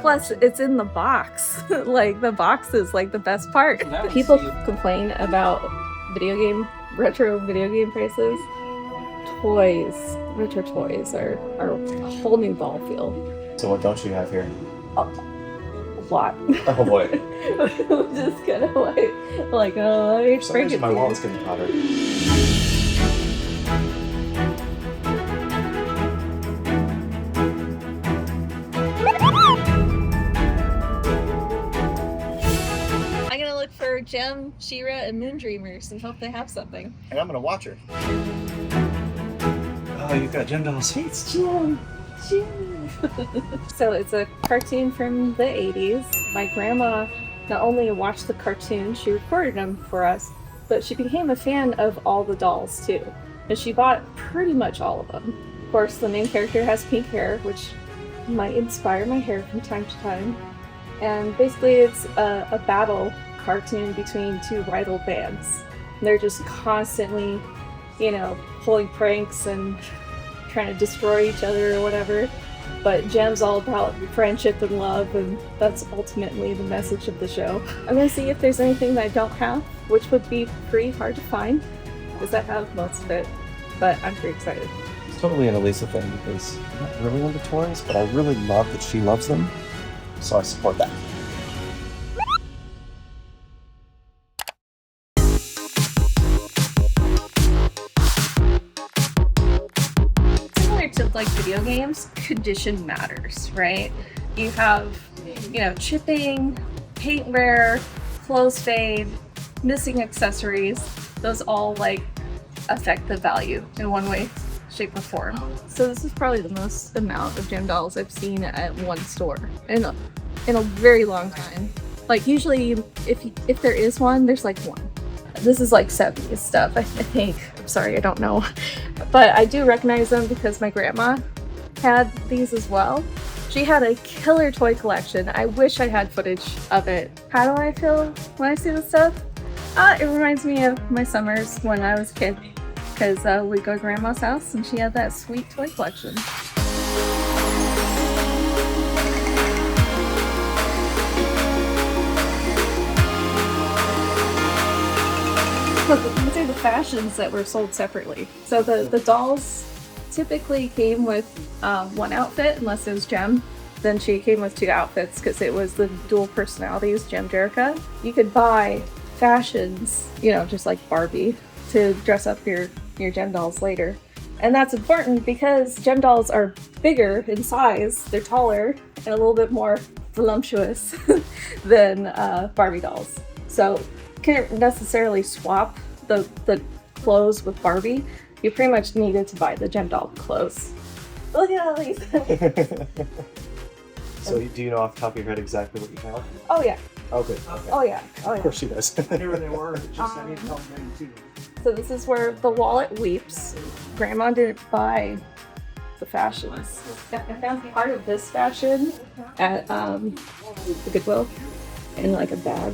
Plus, it's in the box. Like, the box is like the best part. People complain about retro video game prices. Retro toys are a whole new ball field. So what don't you have here? A lot. Oh boy. Just kind of like oh, I For some reason my wallet's getting hotter. I'm gonna look for Gem, She-Ra, and Moondreamers and hope they have something. And I'm gonna watch her. Oh, you've got Gem dolls. It's Gem. So it's a cartoon from the 80s. My grandma not only watched the cartoon, she recorded them for us, but she became a fan of all the dolls too. And she bought pretty much all of them. Of course, the main character has pink hair, which might inspire my hair from time to time. And basically it's a battle cartoon between two rival bands. They're just constantly, pulling pranks and trying to destroy each other or whatever. But Gem's all about friendship and love, and that's ultimately the message of the show. I'm gonna see if there's anything that I don't have, which would be pretty hard to find, because I have most of it, but I'm pretty excited. It's totally an Elisa thing because I'm not really into toys, but I really love that she loves them, so I support that. To like video games, condition matters, right? You have, chipping, paint wear, clothes fade, missing accessories. Those all affect the value in one way, shape, or form. So this is probably the most amount of Gem dolls I've seen at one store in a very long time. Like usually, if there is one, there's one. This is 70s stuff, I think. I'm sorry, I don't know. But I do recognize them because my grandma had these as well. She had a killer toy collection. I wish I had footage of it. How do I feel when I see this stuff? It reminds me of my summers when I was a kid. Because we'd go to grandma's house and she had that sweet toy collection. Look, these are the fashions that were sold separately. So the dolls typically came with one outfit, unless it was Gem. Then she came with two outfits because it was the dual personalities, Gem Jerica. You could buy fashions, just like Barbie, to dress up your Gem dolls later. And that's important because Gem dolls are bigger in size, they're taller, and a little bit more voluptuous than Barbie dolls. So can't necessarily swap the clothes with Barbie. You pretty much needed to buy the Gem doll clothes. Look at Elisa. So do you know off the top of your head exactly what you have? Oh yeah. Oh good. Okay. Oh yeah. Of course she does. Here they were. Just I need help getting to them. So this is where the wallet weeps. Grandma didn't buy the fashions. I found part of this fashion at the Goodwill in a bag.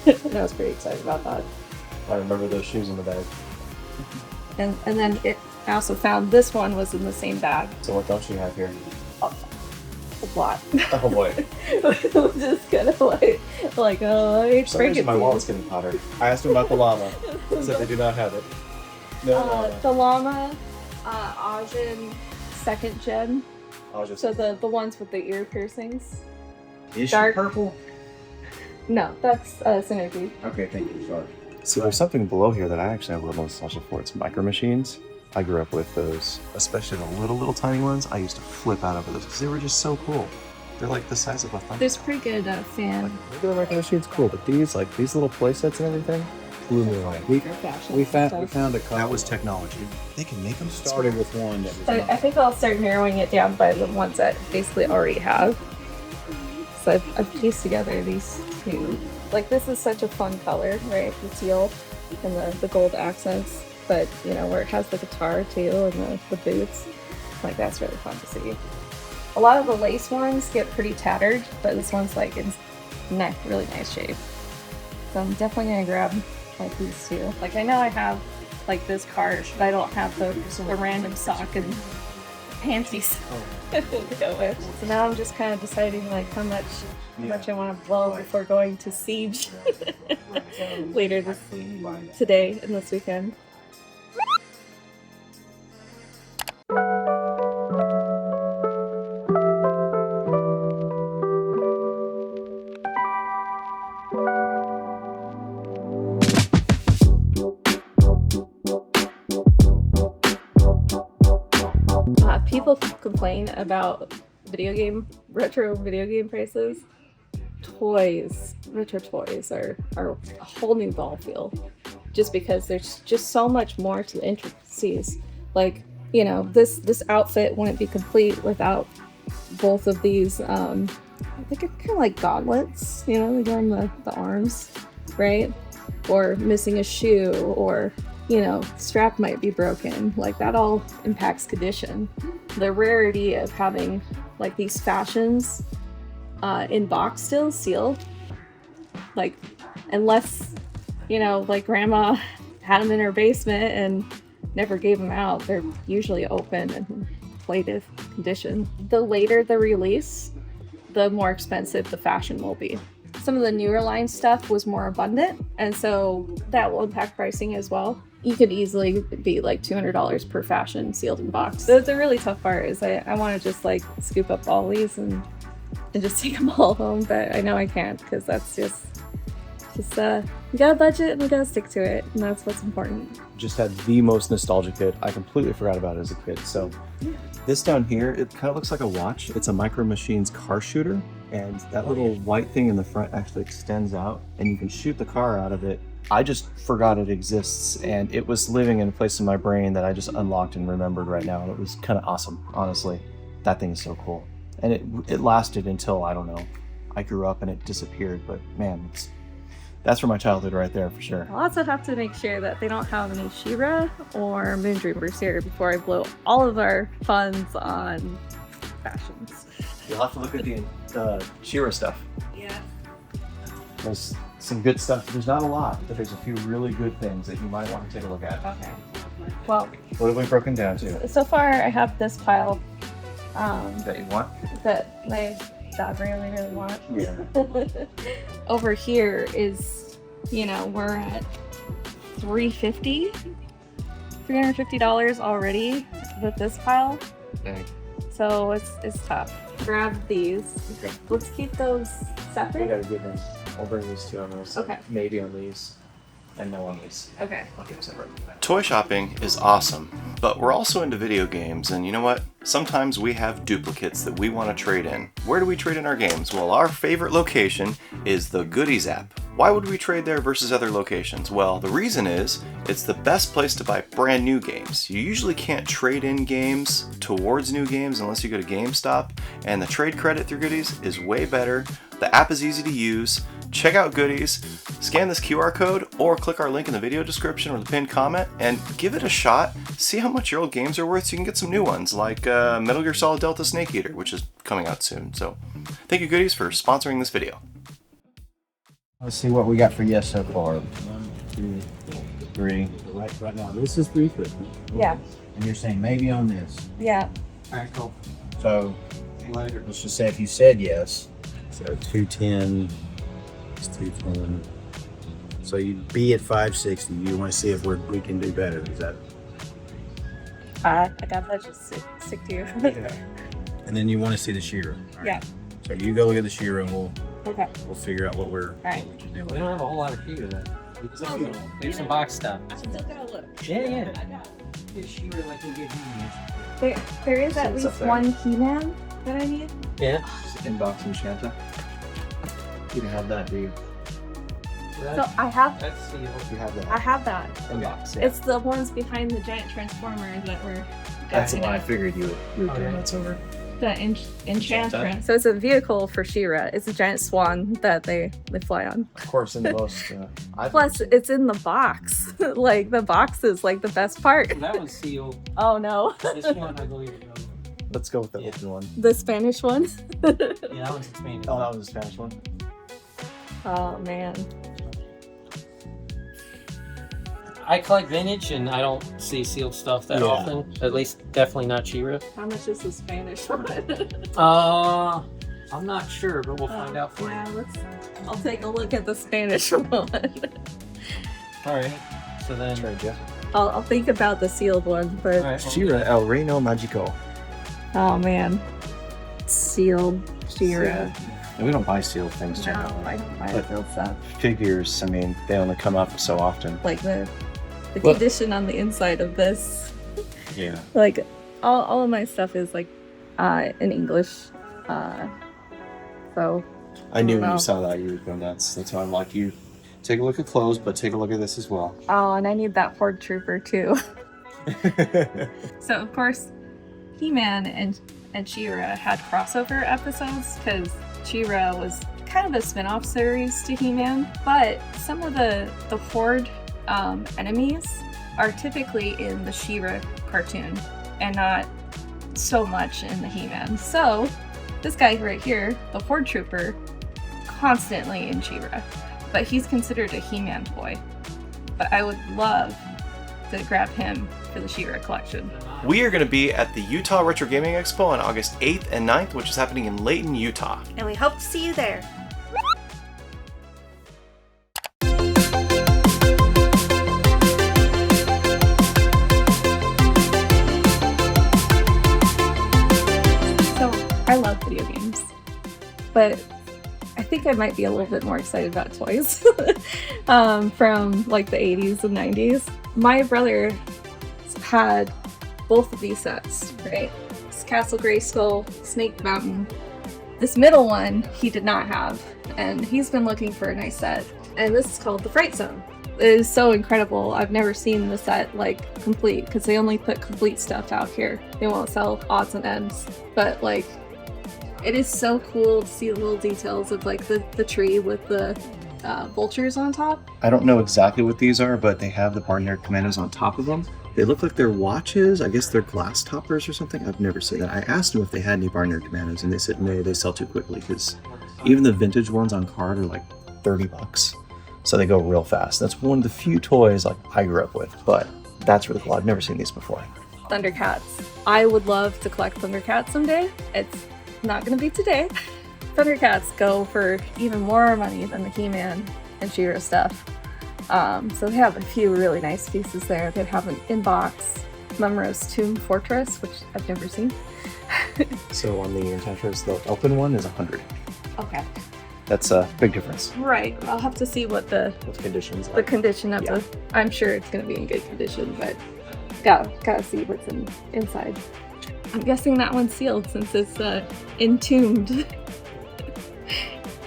And I was pretty excited about that. I remember those shoes in the bag. And then I also found this one was in the same bag. So what don't you have here? A lot. Oh boy. Just kind of oh, I For some reason my wallet's getting hotter. I asked him about the llama. Said they do not have it. No llama. The llama, Ajin, second gen. So the ones with the ear piercings. Is Dark. she purple? No, that's Synergy. Okay, thank you. Sorry. See, there's something below here that I actually have a little nostalgia for. It's micro machines. I grew up with those, especially the little tiny ones. I used to flip out over those because they were just so cool. They're like the size of a thumb. There's pretty good fan. Regular micro machines, cool, but these little play sets and everything, blew me away. We found a couple. That was technology. They can make them. Started with one that was. I think I'll start narrowing it down by the ones that basically already have. So I've pieced together these two. This is such a fun color, right? The teal and the gold accents. But, where it has the guitar too and the boots, that's really fun to see. A lot of the lace ones get pretty tattered, but this one's in really nice shape. So I'm definitely gonna grab these two. I know I have this card, but I don't have the random sock and panties to go with. So now I'm just kind of deciding like how much I want to blow before going to Siege later today and this weekend. People complain about retro video game prices. Retro toys are a whole new ball field, just because there's just so much more to the intricacies. Like, you know, this outfit wouldn't be complete without both of these. I think it's kind of like gauntlets. You know, they go on the arms, right? Or missing a shoe, or you know, strap might be broken. Like that all impacts condition. The rarity of having like these fashions in box still sealed, like unless you know, like grandma had them in her basement and never gave them out, they're usually open and plated condition. The later the release, the more expensive the fashion will be. Some of the newer line stuff was more abundant, and so that will impact pricing as well. You could easily be like $200 per fashion sealed in box. So the really tough part is I want to just like scoop up all these and just take them all home, but I know I can't, because that's just you gotta budget and we gotta stick to it, and that's what's important. Just had the most nostalgic kit. I completely forgot about it as a kid. So this down here, it kind of looks like a watch. It's a Micro Machines car shooter, and that little white thing in the front actually extends out and you can shoot the car out of it. I just forgot it exists, and it was living in a place in my brain that I just unlocked and remembered right now, and it was kind of awesome, honestly. That thing is so cool. And it lasted until, I don't know, I grew up and it disappeared, but man, that's from my childhood right there for sure. I'll also have to make sure that they don't have any She-Ra or Moondreamers here before I blow all of our funds on fashions. You'll have to look at the She-Ra stuff. Yeah. There's some good stuff. There's not a lot, but there's a few really good things that you might want to take a look at. Okay. Well, what have we broken down to? So far I have this pile That you want? that my dad really want. Yeah. Over here is, you know, we're at $350 already with this pile. Dang. So it's tough. Grab these. Okay. Let's keep those We separate. got a good one. I'll bring these two on those. Okay. Maybe on these. And no on these. Okay. I'll keep them separate. Toy shopping is awesome, but we're also into video games, and you know what? Sometimes we have duplicates that we want to trade in. Where do we trade in our games? Well, our favorite location is the Goodies app. Why would we trade there versus other locations? Well, the reason is it's the best place to buy brand new games. You usually can't trade in games towards new games unless you go to GameStop, and the trade credit through Goodies is way better. The app is easy to use. Check out Goodies, scan this QR code, or click our link in the video description or the pinned comment and give it a shot. See how much your old games are worth so you can get some new ones like Metal Gear Solid Delta Snake Eater, which is coming out soon. So thank you, Goodies, for sponsoring this video. Let's see what we got for yes so far. 1, 2, 3. Right now, this is 350. Yeah. And you're saying maybe on this. Yeah. All right, cool. So let's just say if you said yes, so 210 is 210. So you'd be at 560. You want to see if we can do better. Is that? I got that. Just stick to you. And then you want to see the She-Ra. Right. Yeah. So you go look at the She-Ra, and Okay. we'll figure out what we're. All right. what we can do. We don't have a whole lot of She-Ra though. There's some box stuff. I'm still gonna look. Yeah. Get She-Ra like you get He-Man. There is at It's least up there. one He-Man that I need. Yeah. Inbox and Shanta. You don't have that, do you? So I have That's sealed. You have that. I have that. Inbox. It's the ones behind the giant transformer that were. That's the one I got figured you would Oh, do. yeah. That's over. The Enchantress. So it's a vehicle for She-Ra. It's a giant swan that they fly on. Of course, in the most. Plus, it's in the box. Like the box is like the best part. That one's sealed. Oh no, This one, I believe. Let's go with the Yeah. open one. the Spanish one. Yeah, that one's expanded. Oh, that was the Spanish one. Oh man. I collect vintage, and I don't see sealed stuff that Yeah. often. At least, definitely not She-Ra. How much is the Spanish one? I'm not sure, but we'll find out for Yeah, you. I'll take a look at the Spanish one. All right. So then, That's right, Jeff. I'll think about the sealed one, but all right, well, She-Ra El Reino Magico. oh man, sealed She-Ra. And we don't buy sealed things, No, generally. I don't buy But- sealed stuff. Figures, I mean, they only come up so often. Like the Well- condition on the inside of this. Yeah. Like all of my stuff is like in English. So I knew when Wow. you saw that you would go nuts. That's why I'm like, you take a look at clothes, but take a look at this as well. oh, and I need that Ford Trooper too. So of course, He-Man and She-Ra had crossover episodes because She-Ra was kind of a spin-off series to He-Man, but some of the Horde enemies are typically in the She-Ra cartoon and not so much in the He-Man. So this guy right here, the Horde Trooper, constantly in She-Ra, but he's considered a He-Man toy. But I would love to grab him for the She-Ra collection. We are going to be at the Utah Retro Gaming Expo on August 8th and 9th, which is happening in Layton, Utah. And we hope to see you there. So, I love video games, but I think I might be a little bit more excited about toys from like the 80s and 90s. My brother had both of these sets, right? It's Castle Grayskull, Snake Mountain. This middle one he did not have, and he's been looking for a nice set. And this is called the Fright Zone. It is so incredible. I've never seen the set like complete because they only put complete stuff out here. They won't sell odds and ends, but like it is so cool to see the little details of like the tree with the vultures on top. I don't know exactly what these are, but they have the Barnyard Commandos on top of them. They look like they're watches. I guess they're glass toppers or something. I've never seen that. I asked them if they had any Barnyard Commandos, and they said no, they sell too quickly because even the vintage ones on card are like $30. So they go real fast. That's one of the few toys like I grew up with, but that's really cool. I've never seen these before. Thundercats. I would love to collect Thundercats someday. It's not going to be today. Thundercats go for even more money than the He-Man and She-Ra stuff. So they have a few really nice pieces there. They have an in-box Mumro's Tomb Fortress, which I've never seen. So on the Enchantress, the open one is 100. Okay. That's a big difference. Right. I'll have to see what the Conditions. condition of Yeah. the. I'm sure it's going to be in good condition, but gotta see what's inside. I'm guessing that one's sealed since it's entombed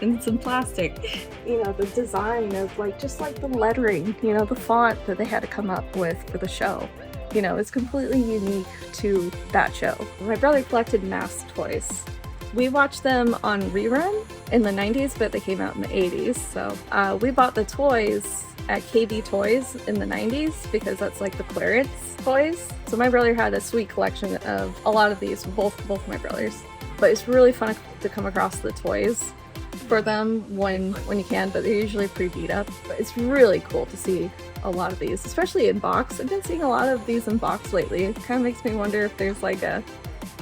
in some plastic. You know, the design of like just like the lettering, you know, the font that they had to come up with for the show. You know, it's completely unique to that show. My brother collected mask toys. We watched them on rerun in the 90s, but they came out in the 80s. So we bought the toys at KB Toys in the 90s because that's like the clearance toys. So my brother had a sweet collection of a lot of these, both my brothers. But it's really fun to come across the toys for them when you can, but they're usually pretty beat up. But it's really cool to see a lot of these, especially in box. I've been seeing a lot of these in box lately. It kind of makes me wonder if there's like a,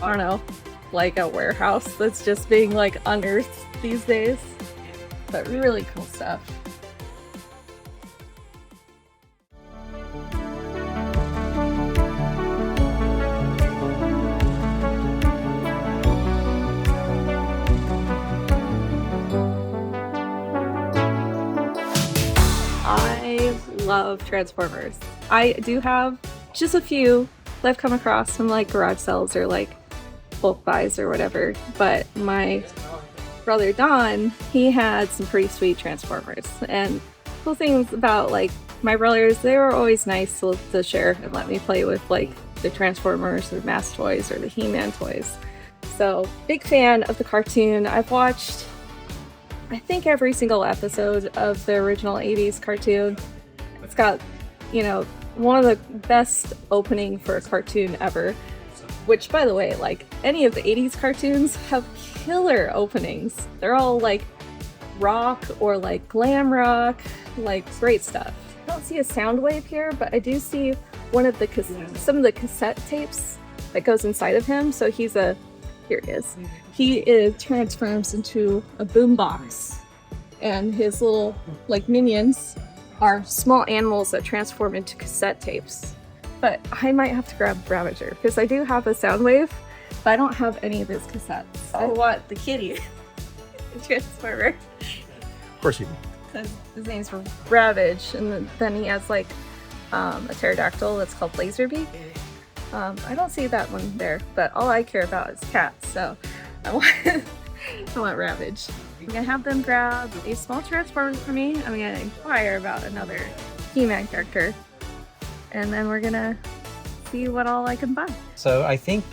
I don't know, like a warehouse that's just being like unearthed these days. But really cool stuff. I love Transformers. I do have just a few that I've come across from like garage sales or like bulk buys or whatever, but my brother Don, he had some pretty sweet Transformers. And cool things about like my brothers, they were always nice to share and let me play with like the Transformers or mask toys or the He-Man toys. So big fan of the cartoon. I've watched I think every single episode of the original 80s cartoon. It's got, you know, one of the best opening for a cartoon ever. Which, by the way, like, any of the 80s cartoons have killer openings. They're all, like, rock or, like, glam rock. Like, great stuff. don't see a sound wave here, but I do see one of the some of the cassette tapes that goes inside of him. So he's a, here it is. Transforms into a boombox, and his little like minions are small animals that transform into cassette tapes. But I might have to grab Ravager because I do have a sound wave, but I don't have any of his cassettes. I want the kitty transformer. Of course you do. His name's Ravage, and then he has like a pterodactyl that's called Laserbeak. I don't see that one there, but all I care about is cats, so I want Ravage. I'm gonna have them grab a small transformer for me. I'm gonna inquire about another He-Man character, and then we're gonna see what all I can buy. So I think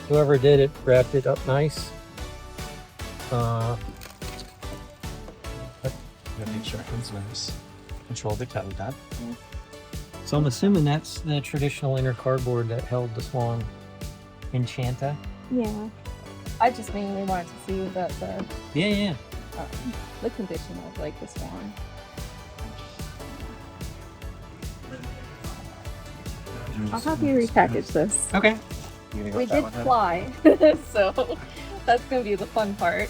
whoever did it wrapped it up nice. Make sure it's nice. Control the kettle dot. So I'm assuming that's the traditional inner cardboard that held the Swan Enchanta. Yeah, I just mainly wanted to see Yeah. the condition of like this one. I'll have you repackage this. Okay. We did fly, so that's gonna be the fun part.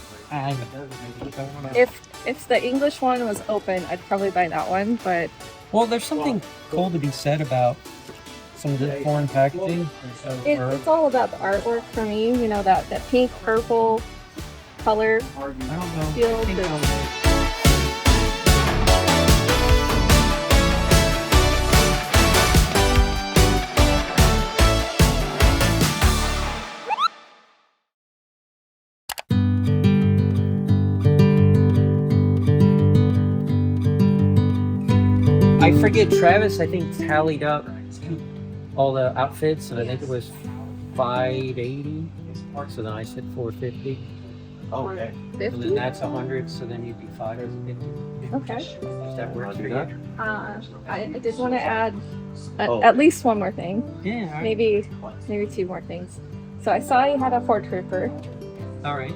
If the English one was open, I'd probably buy that one, but Well, there's something cool to be said about some of the foreign packaging. it's all about the artwork for me. You know, that pink, purple color I don't know. field. I forget, Travis, I think, tallied up all the outfits, and I think it was $580. So then I said $450. Oh, okay. And then 50? that's 100, so then you'd be $550. Okay. If that works for you. I did want to add Oh. at least one more thing. Yeah, all right. Maybe two more things. So I saw you had a Ford Trooper. All right.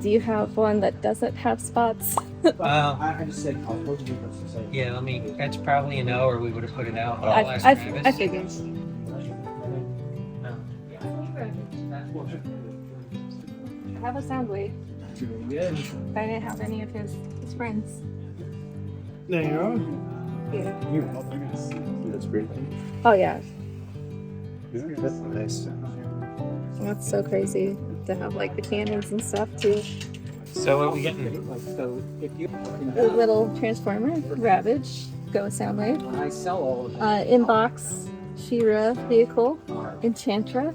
Do you have one that doesn't have spots? I just said, I'll put you to say. Yeah, that's probably a no, or we would have put it out. But I'll ask I Travis. figured. I have a sound wave. Good. But I didn't have any of his friends. There you are. Yeah. That's great. Oh yeah. That's nice. That's so crazy to have like the cannons and stuff too. So what are we getting? The little transformer, Ravage, go with Soundwave. I sell all of them. Inbox, She-Ra vehicle, Enchantra,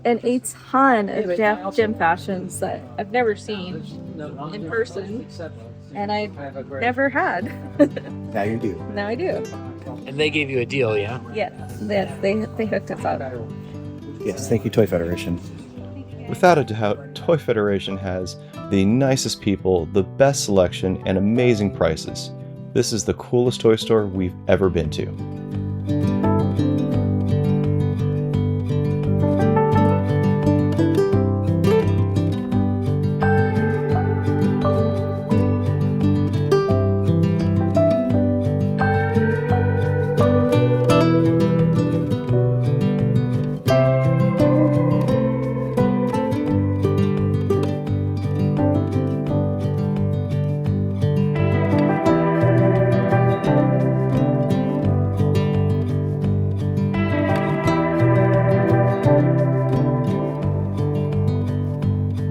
and a ton of gem fashions that I've never seen in person, and I've never had. Now you do. Now I do. And they gave you a deal, yeah? Yes, they hooked us up. Yes, thank you, Toy Federation. Without a doubt, Toy Federation has the nicest people, the best selection, and amazing prices. This is the coolest toy store we've ever been to.